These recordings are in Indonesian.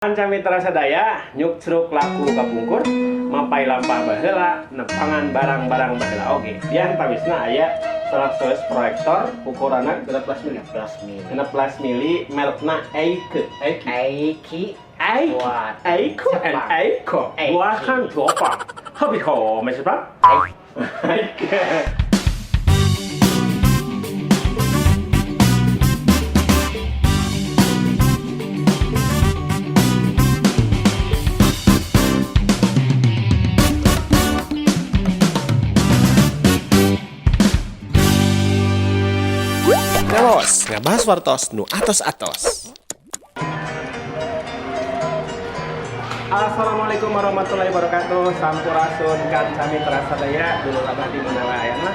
Panca mitra sadaya nyuk ceruk laku kapungkur mapai lampah baheula nepangan barang-barang baheula oge. Dian tawisna aya 100 proyektor ukuranna 16 mili. 16 mili merekna Eike. Eiki Eiko and Eiko. Gua kan coba. Hobi ko, masih pak? Eike. Telos, ngabahas wartos nu atos-atos. Assalamualaikum warahmatullahi wabarakatuh. Sampurasun kanca mitra sadaya dulu abadi menawa ayana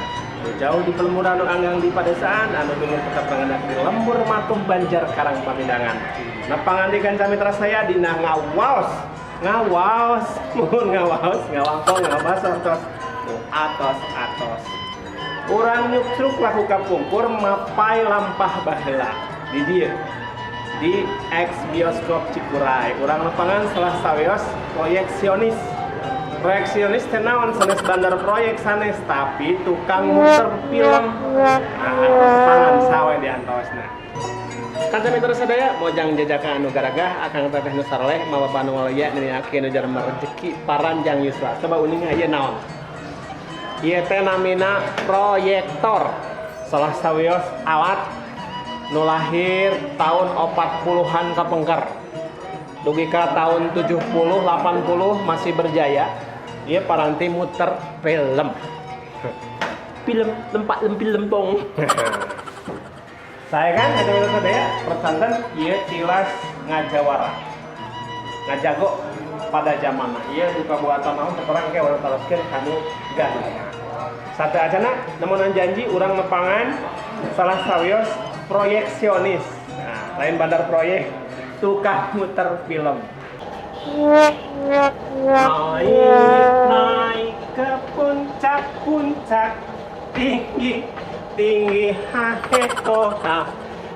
jauh di pelmurah nu anggang di padesaan anu dulur tetap pengendak di lembur matuh banjar karang pamindangan. Nepangan di kanca mitra saya dina ngawaos mohon ngawangkong ngabahas wartos nu atos-atos. Urang nyuk truk laku kapungkur mapai lampah baheula di dieu di ex bioskop Cikuray. Urang lapangan salah saweos proyeksionis teh naon sanes bandar proyek sanes tapi tukang muter film. Lapangan sawe di antosna. Kanca mitra sadaya mojang jajaka anu garagah akang teteh nu sareleh mawa banu walaya niniakeun nu jarema rezeki paranjang yuswa. Coba uning aya naon? Ieu teh namina proyektor. Salah sawios alat nu lahir tahun 40-an kapengker. Dugi ka tahun 70 80 masih berjaya. Ieu paranti muter film. Film lempong. Saya kan ada sadaya percanten ieu tilas ngajawara. Ngajago pada zamanna. Ieu duka buatan naon terang ke urang teruskeun kanu gaduh. Sate acana nemonan janji urang nepangan salah sawios proyeksionis. Nah, lain bandar proyek tukang muter film. Naik ke puncak tinggi haheto. Nah,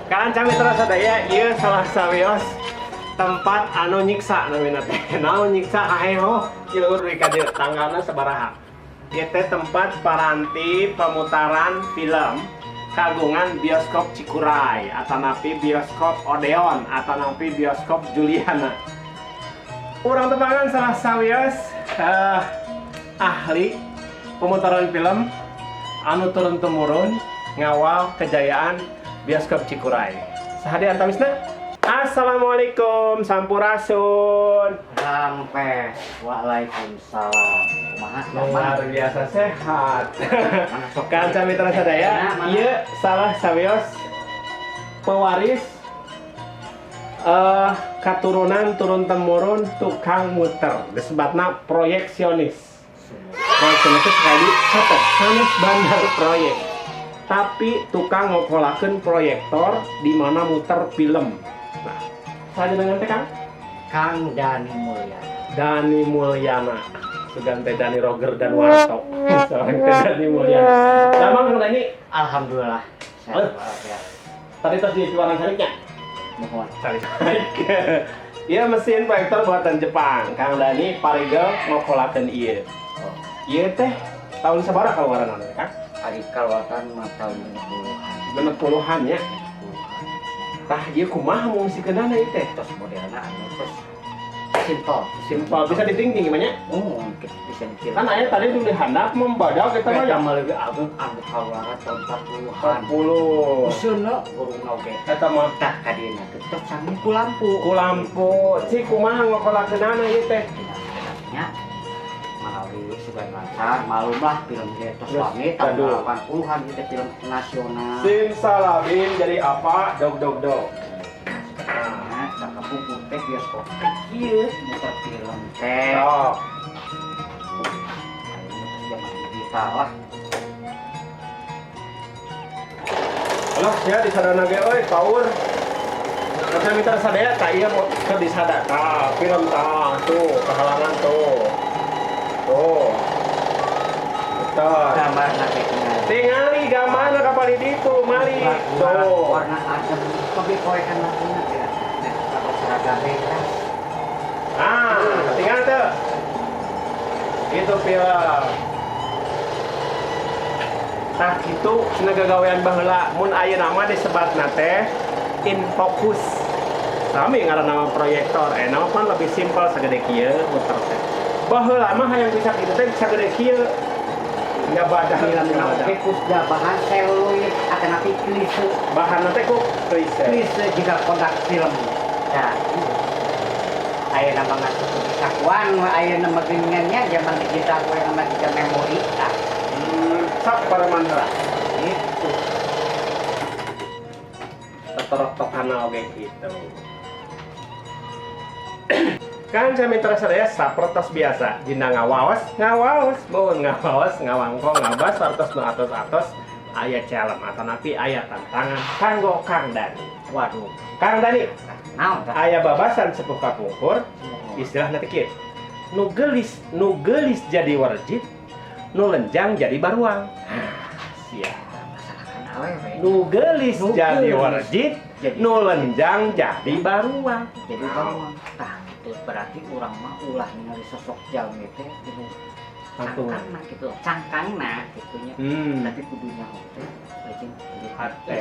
kanca mitra sadaya ieu salah sawios tempat anu nyiksa namina teh. Naon nyiksa haheho cileur di ka dieu tanggalna sabaraha. Ieu teh tempat paranti pemutaran film kagungan bioskop Cikuray atanapi bioskop Odeon atanapi bioskop Juliana. Urang tepangan salah sawios ahli pemutaran film anu turun-temurun ngawal kejayaan bioskop Cikuray. Sahadi antamisna. Assalamualaikum, sampurasun. Sampai waalaikumsalam. Luar biasa sehat. Kanca mitra sadaya, ieu salah sawios pewaris katurunan turun temurun tukang muter. Disebutna proyeksionis. Proyeksionis itu sekali catet sanes bandar proyek. Tapi tukang ngokolakeun proyektor di mana muter film. Nah, saya dengan Kang? Kang Dani Mulyana. Dani Mulyana. Sugante Dani Roger dan Warto. Seorang Dani Mulyana. Damang Kang Dani? Alhamdulillah. Tadi tos di jualan sariknya? Mohon. Sarik. Iya mesin proyektor buatan Jepang. Kang Dani parigel ngokolakeun ieu. Ieu teh tahun sabaraha kaluaran Kang? Ari kalwatan mah tahun 60-an ya. Tah ieu kumaha mungsikeunana ieu teh? Tos modelna anu tos Simpel bisa ditingting gimana? mungkin bisa dikira. Kan aya tadi dulu handap membadak kita mah Eta mah leuwih agung anu kalwara tahun 40-an. 40. Useulna urungna oge. Eta mah Tah kadina teh tos sami ku lampu. ku lampu. Ci kumaha ngokolakeunana ieu teh? Ya. Malawi sugan lancar, malumlah film ge tos Yes, wangi tahun aduh. 80-an itu film nasional. Simsalabim jadi apa? Dog. Nah, sakapung teh bioskop teh ieu muter film teh. Oh. Zaman digital lah. Alah sia di sadana ge euy power. Kanca mitra sadaya tah ieu keur di sadana. Tah film tah tuh kehalangan tuh. Tuh. Betul. Gambarna teh tinggal. Tingali gambarna ka pali ditu, mari. Tuh. Warna asam kopi koe kan lakunya ya. Nah, kalau seragam bebas. Itu film. Tah kitu nagagawean baheula mun ayeuna mah disebatna teh in focus. Sami ngaran nama proyektor, nama kan lebih simpel sagede kieu muter teh. Baheula mah hayang bisa kitu teh sagede kieu. Nya badah Fokus da bahan seluloid akan api klise. bahan teh ku klise. Klise jika kodak film. Ya. Ayeuna mah ngasup sakuan, ayeuna mah geuningannya zaman digital we nama kita memori. Sak paramandra. Itu. Tetorok-tokana oge kitu. Kan saya mitra sadaya sapertos biasa dina ngawaos mun ngawaos ngawangko ngabas wartos nu atos-atos aya calem atanapi aya tantangan kanggo Kang Dani. Waduh, Kang Dani, Naon tah? aya babasan sepuh kapungkur istilah nanti kieu. Nu geulis jadi warjit, nu lenjang jadi baruang. Sia. Masalahkan awewe. Nu geulis Nu jadi geulis. warjit, Jadi- nu lenjang jadi baruang. Jadi bawang. Tah, itu berarti urang mah ulah ningali sosok jalmi teh kudu Langsung. cangkangna gitu. Cangkangna gitunya. Tapi kudunya teh leuwih Hate.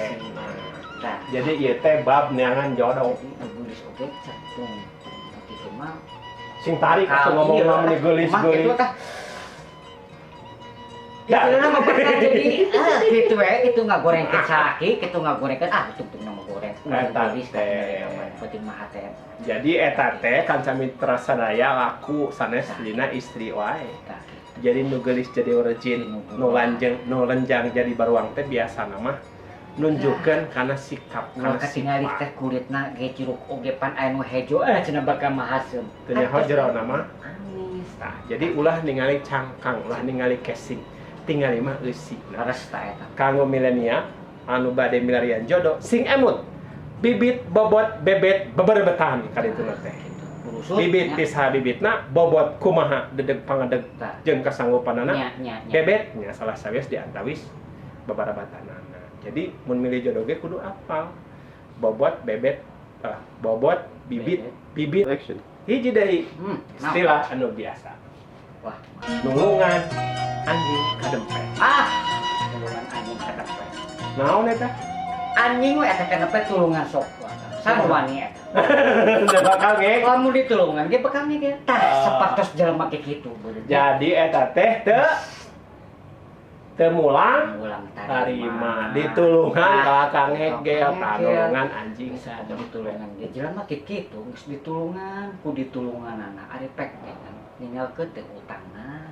Tah, Jadi ieu teh bab neangan jodoh. jadi nulis oge cantung. Tapi itu mah Sing tarik atuh ngomong iya, ngomong geulis. Itu tah. Ya. Itu nama bakal jadi gitu we, itu ngagorengkeun salaki, kitu ngagorengkeun tung nama goreng. Eta Tulis teh. penting mah teh. Jadi eta teh kanca mitra sadaya laku sanes dina istri wae. Tah, Jadi nu geulis jadi urjin, nu lenjang jadi baruang teh biasa mah nunjukkeun kana sikap kalau kana ketinggalan teh kulitna ge curug oge pan aya nu hejo cenah bakal mahaseum. teu nyaho jero nama. Anis. Nah, jadi ulah ningali cangkang, ulah ningali casing. Tingali mah eusi. Laras ta eta. Kanggo milenial anu bade milarian jodoh sing emut. Bibit bobot bebet beberbetan kaditu teh. Urusut. Bibit tisha bibitna bobot kumaha dedeg pangadeg Tah. jeung kasanggupanana Nya. bebetnya salah sawias diantawis babarabatanana. Jadi mun milih jodoh ge kudu apal. Bobot bebet bobot bibit bibit hiji deui istilah anu biasa. Wah. Nulungan anjing kadempet. Tulungan anjing kadempet. Naon eta? Anjing we eta kadempet tulungan sok. Sarwani eta. Teu bakal ge. Lamun ditulungan ge bakal ge tah sapatos jelema ge kitu. Jadi eta teh teu mulang ulang tarima ditulungan ka Kang Ege tanulungan anjing bisa ada ditulungan ge jelema ge kitu geus ditulungan ku ditulunganana ari pek kan ninggalkeun teh utangna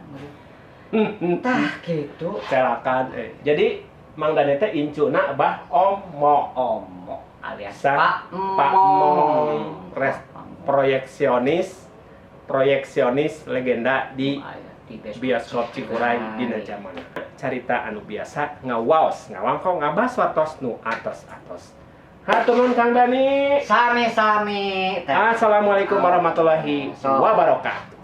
tah kitu silakan jadi Mang Dani teh incuna bah omo alias Pak Mong proyeksionis legenda di bioskop Cikuray dina zamanna. Carita anu biasa ngawaos ngawangko ngabas wartos nu atos-atos. Hatur Kang Dani. Sami-sami. Assalamualaikum warahmatullahi wabarakatuh.